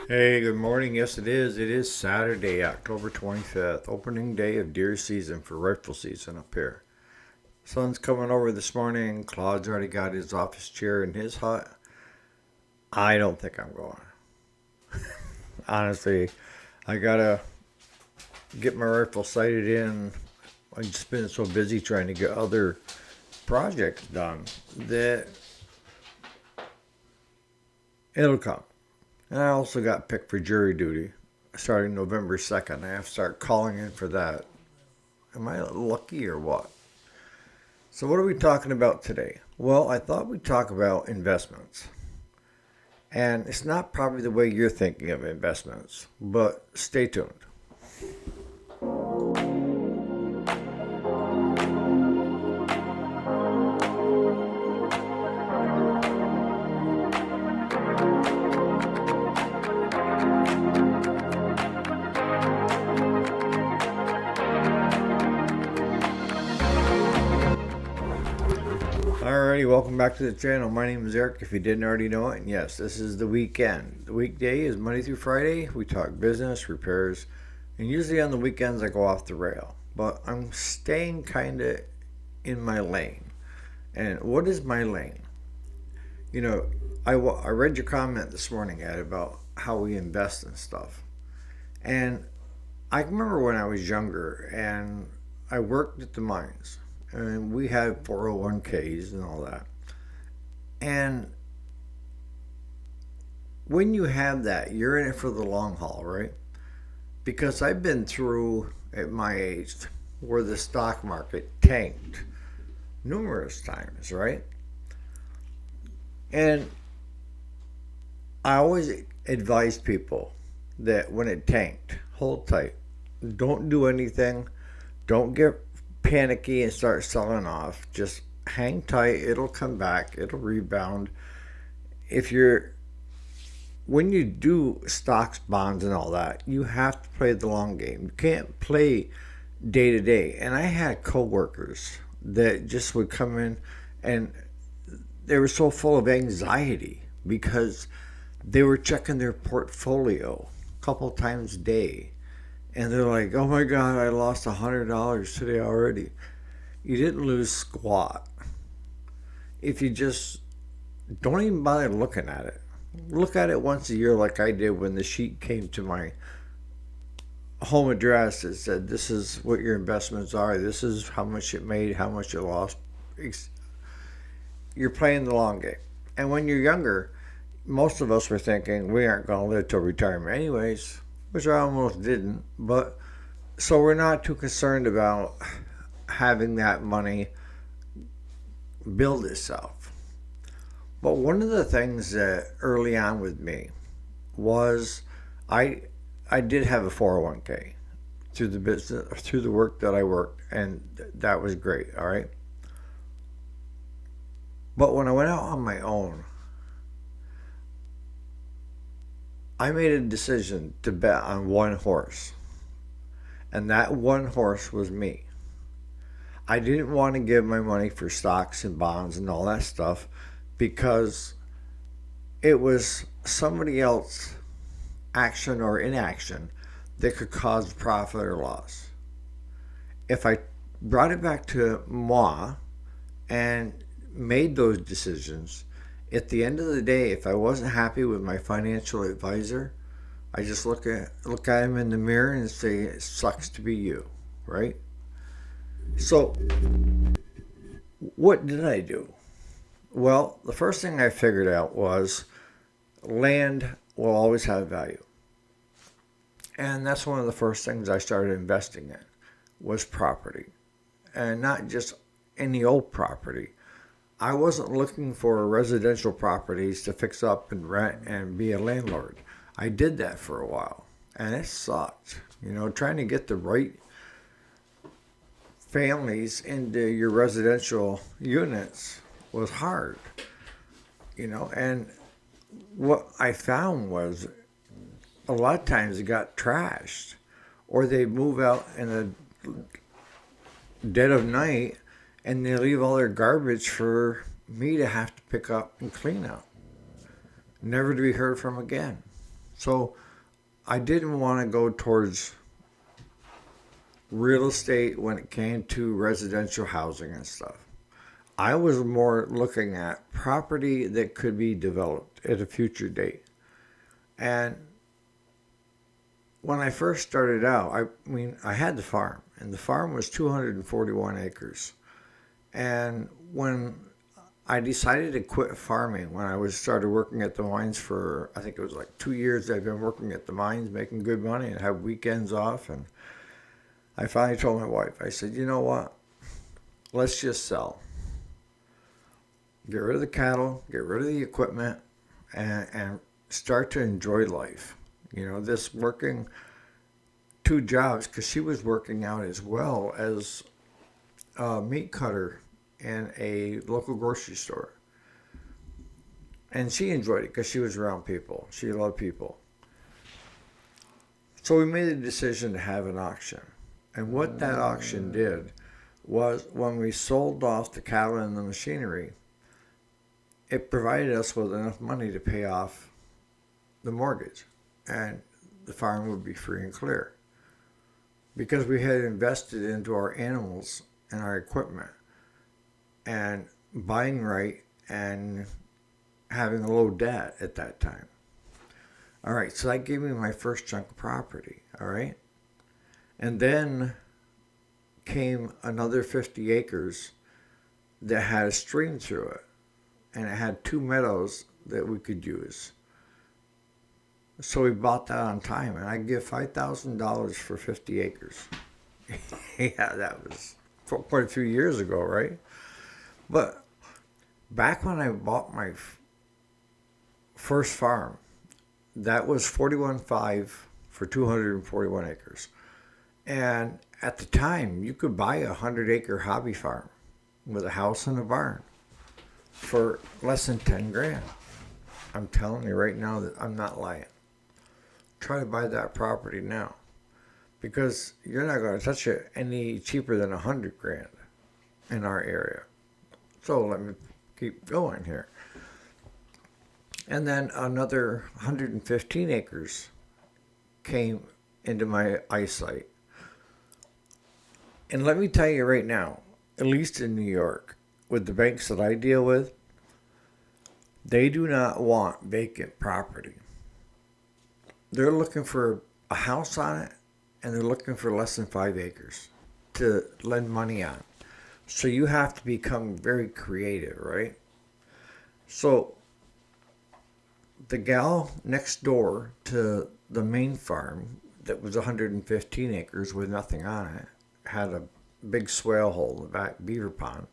Hey, good morning. Yes, it is. It is Saturday, October 25th, opening day of deer season for rifle season up here. Sun's coming over this morning. Claude's already got his office chair in his hut. I don't think I'm going. Honestly, I gotta get my rifle sighted in. I've just been so busy trying to get other projects done that it'll come. And I also got picked for jury duty starting November 2nd. I have to start calling in for that. Am I lucky or what? So, what are we talking about today? Well, I thought we'd talk about investments. And it's not probably the way you're thinking of investments, but stay tuned. Alrighty, welcome back to the channel. My name is Eric, if you didn't already know it. And yes, this is the weekend. The weekday is Monday through Friday. We talk business, repairs, and usually on the weekends I go off the rail. But I'm staying kind of in my lane. And what is my lane? You know, I read your comment this morning, Ed, about how we invest in stuff. And I remember when I was younger and I worked at the mines and we had 401ks and all that. And when you have that, you're in it for the long haul, right? Because I've been through at my age where the stock market tanked numerous times, right? And I always advise people that when it tanked, hold tight. Don't do anything. Don't get panicky and start selling off. Just hang tight. It'll come back. It'll rebound. If you're when you do stocks, bonds, and all that, you have to play the long game. You can't play day to day. And I had coworkers that just would come in and they were so full of anxiety because they were checking their portfolio a couple times a day. And they're like, oh my God, I lost $100 today already. You didn't lose squat. If you just don't even bother looking at it. Look at it once a year like I did when the sheet came to my home address. It said, this is what your investments are. This is how much it made, how much it lost. You're playing the long game. And when you're younger, most of us were thinking we aren't going to live till retirement anyways, which I almost didn't. But so we're not too concerned about having that money build itself. But one of the things that early on with me was I I did have a 401k through the business through the work that I worked, and that was great. All right, but when I went out on my own, I made a decision to bet on one horse, and that one horse was me. I didn't want to give my money for stocks and bonds and all that stuff because it was somebody else action or inaction that could cause profit or loss. If I brought it back to moi and made those decisions, at the end of the day, if I wasn't happy with my financial advisor, I just look at him in the mirror and say, "It sucks to be you," right? So, what did I do? Well, the first thing I figured out was land will always have value. And that's one of the first things I started investing in was property. And not just any old property. I wasn't looking for residential properties to fix up and rent and be a landlord. I did that for a while and it sucked. Trying to get the right families into your residential units was hard, and what I found was a lot of times it got trashed or they move out in the dead of night and they leave all their garbage for me to have to pick up and clean up, never to be heard from again. So I didn't want to go towards real estate when it came to residential housing and stuff. I was more looking at property that could be developed at a future date. And when I first started out, I had the farm, and the farm was 241 acres. And when I decided to quit farming, when I was started working at the mines for, I think it was like 2 years, I've been working at the mines, making good money, and have weekends off. And I finally told my wife, I said, you know what? Let's just sell. Get rid of the cattle, get rid of the equipment, and start to enjoy life. This working two jobs, because she was working out as well as a meat cutter in a local grocery store. And she enjoyed it because she was around people. She loved people. So we made the decision to have an auction. And what that auction did was when we sold off the cattle and the machinery, it provided us with enough money to pay off the mortgage. And the farm would be free and clear. Because we had invested into our animals and our equipment and buying right and having a low debt at that time. All right, so that gave me my first chunk of property, all right? And then came another 50 acres that had a stream through it, and it had 2 meadows that we could use. So we bought that on time, and I give $5,000 for 50 acres. Yeah, that was quite a few years ago, right? But back when I bought my first farm, that was 41.5 for 241 acres. And at the time, you could buy a 100-acre hobby farm with a house and a barn for less than 10 grand. I'm telling you right now that I'm not lying. Try to buy that property now, because you're not going to touch it any cheaper than 100 grand in our area. So let me keep going here. And then another 115 acres came into my eyesight. And let me tell you right now, at least in New York, with the banks that I deal with, they do not want vacant property. They're looking for a house on it, and they're looking for less than 5 acres to lend money on. So you have to become very creative, right? So the gal next door to the main farm that was 115 acres with nothing on it had a big swale hole in the back, beaver pond,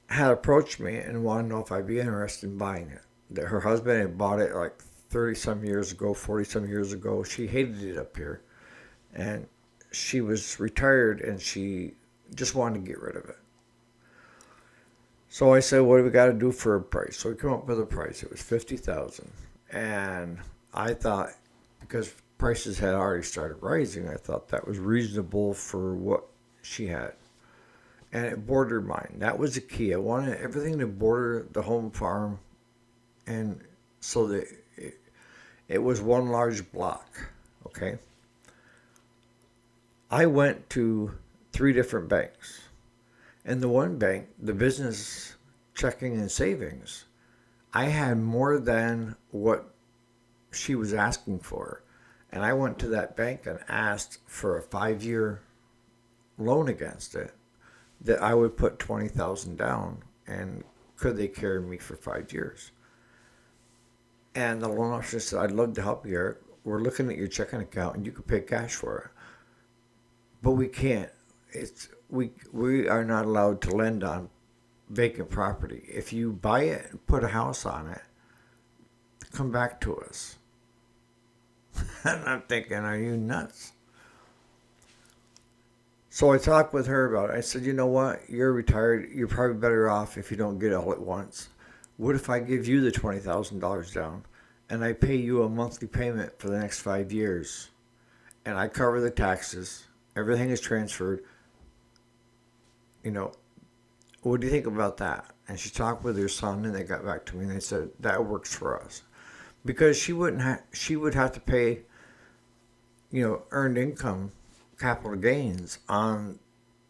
had approached me and wanted to know if I'd be interested in buying it. That her husband had bought it like 30-some years ago, 40-some years ago. She hated it up here. And she was retired, and she just wanted to get rid of it. So I said, what do we got to do for a price? So we came up with a price. It was $50,000. And I thought, because prices had already started rising, I thought that was reasonable for what she had. And it bordered mine. That was the key. I wanted everything to border the home farm, and so that it was one large block, okay? I went to 3 different banks. And the one bank, the business checking and savings, I had more than what she was asking for. And I went to that bank and asked for a 5-year loan against it, that I would put $20,000 down, and could they carry me for 5 years? And the loan officer said, I'd love to help you, Eric. We're looking at your checking account, and you could pay cash for it. But we can't. We are not allowed to lend on vacant property. If you buy it and put a house on it, come back to us. And I'm thinking, are you nuts? So I talked with her about it. I said, you know what? You're retired. You're probably better off if you don't get it all at once. What if I give you the $20,000 down, and I pay you a monthly payment for the next 5 years, and I cover the taxes, everything is transferred? What do you think about that? And she talked with her son, and they got back to me, and they said, that works for us. because she would have to pay, earned income capital gains on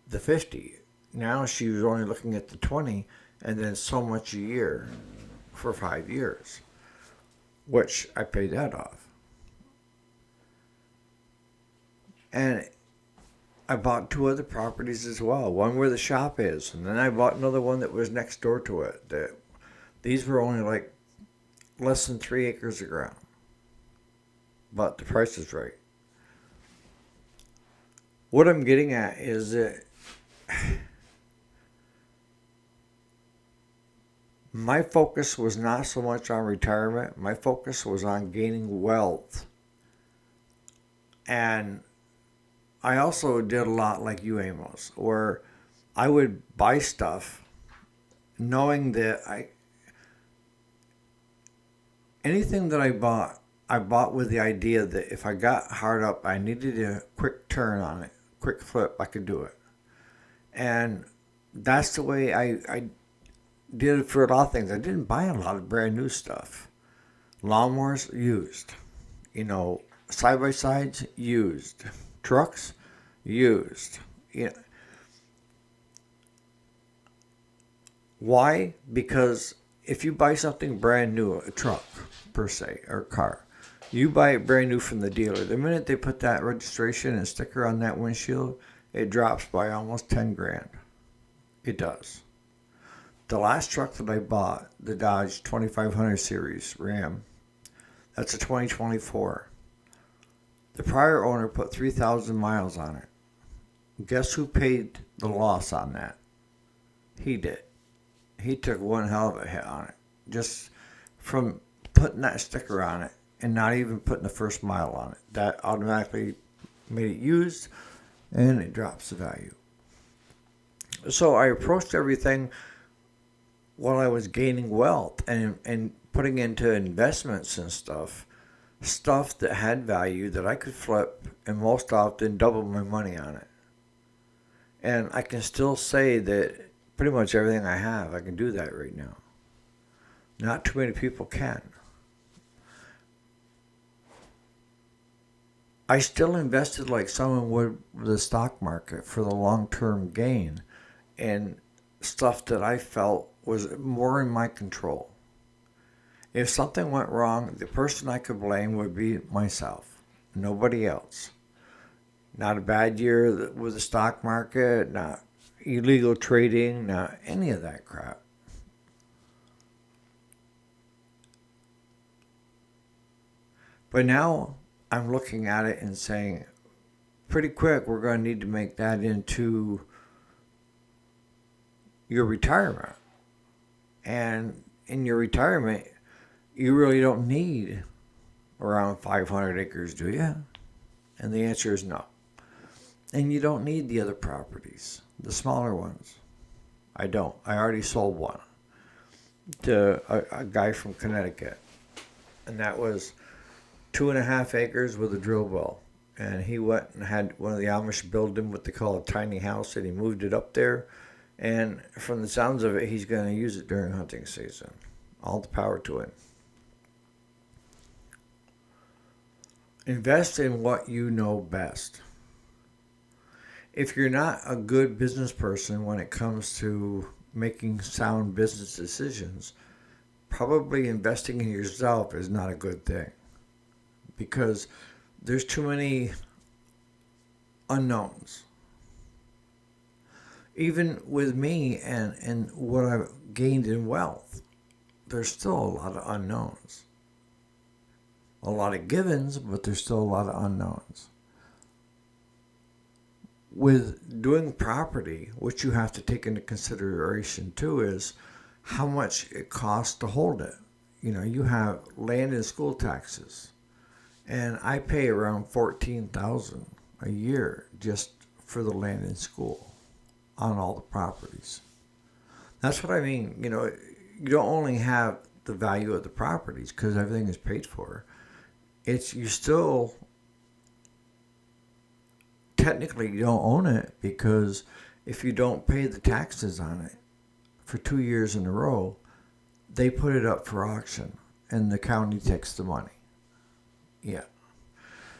the 50. Now she was only looking at the 20 and then so much a year for 5 years, which I paid that off. And I bought two other properties as well. One where the shop is, and then I bought another one that was next door to it. These were only like less than 3 acres of ground, but the price is right. What I'm getting at is that my focus was not so much on retirement. My focus was on gaining wealth. And I also did a lot like you, Amos, where I would buy stuff knowing that anything that I bought with the idea that if I got hard up, I needed a quick turn on it, quick flip, I could do it. And that's the way I did it for a lot of things. I didn't buy a lot of brand new stuff. Lawnmowers, used. Side-by-sides, used. Trucks, used. Why? Because if you buy something brand new, a truck per se, or a car, you buy it brand new from the dealer. The minute they put that registration and sticker on that windshield, it drops by almost 10 grand. It does. The last truck that I bought, the Dodge 2500 series Ram, that's a 2024. The prior owner put 3,000 miles on it. Guess who paid the loss on that? He did. He took one hell of a hit on it. Just from putting that sticker on it and not even putting the first mile on it. That automatically made it used and it drops the value. So I approached everything while I was gaining wealth and putting into investments and stuff that had value that I could flip and most often double my money on it. And I can still say that pretty much everything I have, I can do that right now. Not too many people can. I still invested like someone would with the stock market for the long-term gain and stuff that I felt was more in my control. If something went wrong, the person I could blame would be myself, nobody else. Not a bad year with the stock market, not illegal trading, not any of that crap. But now I'm looking at it and saying, pretty quick, we're going to need to make that into your retirement. And in your retirement, you really don't need around 500 acres, do you? And the answer is no. And you don't need the other properties, the smaller ones. I don't. I already sold one to a guy from Connecticut. And that was 2.5 acres with a drill well. And he went and had one of the Amish build him what they call a tiny house, and he moved it up there. And from the sounds of it, he's going to use it during hunting season. All the power to him. Invest in what you know best. If you're not a good business person when it comes to making sound business decisions, probably investing in yourself is not a good thing. Because there's too many unknowns. Even with me and what I've gained in wealth, there's still a lot of unknowns. A lot of givens, but there's still a lot of unknowns. With doing property, what you have to take into consideration too is how much it costs to hold it. You have land and school taxes. And I pay around $14,000 a year just for the land and school on all the properties. That's what I mean. You don't only have the value of the properties because everything is paid for. You still technically you don't own it because if you don't pay the taxes on it for 2 years in a row, they put it up for auction and the county takes the money. Yeah.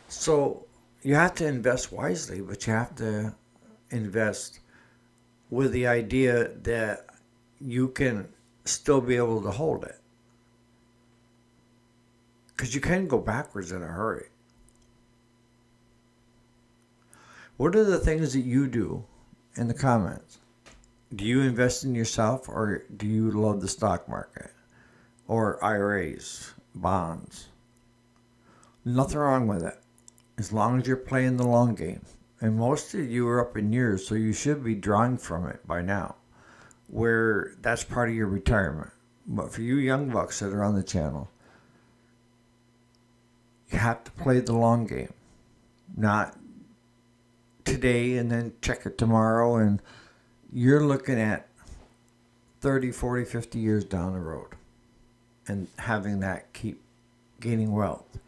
So you have to invest wisely, but you have to invest with the idea that you can still be able to hold it. Because you can go backwards in a hurry. What are the things that you do in the comments? Do you invest in yourself, or do you love the stock market or IRAs, bonds? Nothing wrong with it, as long as you're playing the long game. And most of you are up in years, so you should be drawing from it by now, where that's part of your retirement. But for you young bucks that are on the channel, you have to play the long game, not today and then check it tomorrow. And you're looking at 30, 40, 50 years down the road and having that keep gaining wealth.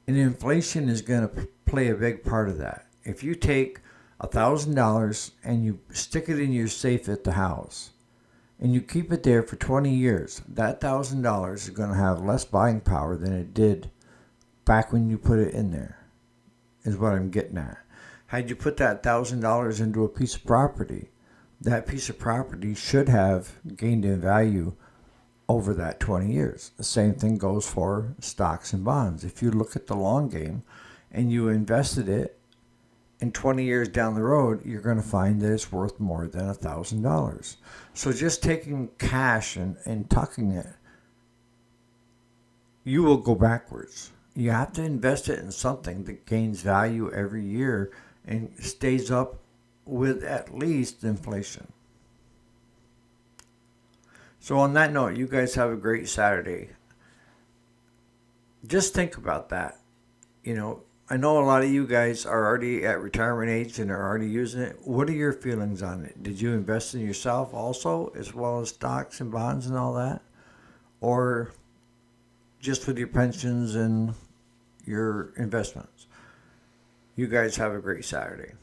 And inflation is going to play a big part of that. If you take $1,000 and you stick it in your safe at the house and you keep it there for 20 years, that $1,000 is going to have less buying power than it did back when you put it in there, is what I'm getting at. Had you put that $1,000 into a piece of property, that piece of property should have gained in value over that 20 years. The same thing goes for stocks and bonds. If you look at the long game and you invested it, and 20 years down the road, you're going to find that it's worth more than $1,000. So just taking cash and tucking it, you will go backwards. You have to invest it in something that gains value every year and stays up with at least inflation. So on that note, you guys have a great Saturday. Just think about that. I know a lot of you guys are already at retirement age and are already using it. What are your feelings on it? Did you invest in yourself also, as well as stocks and bonds and all that? Or just with your pensions and your investments? You guys have a great Saturday.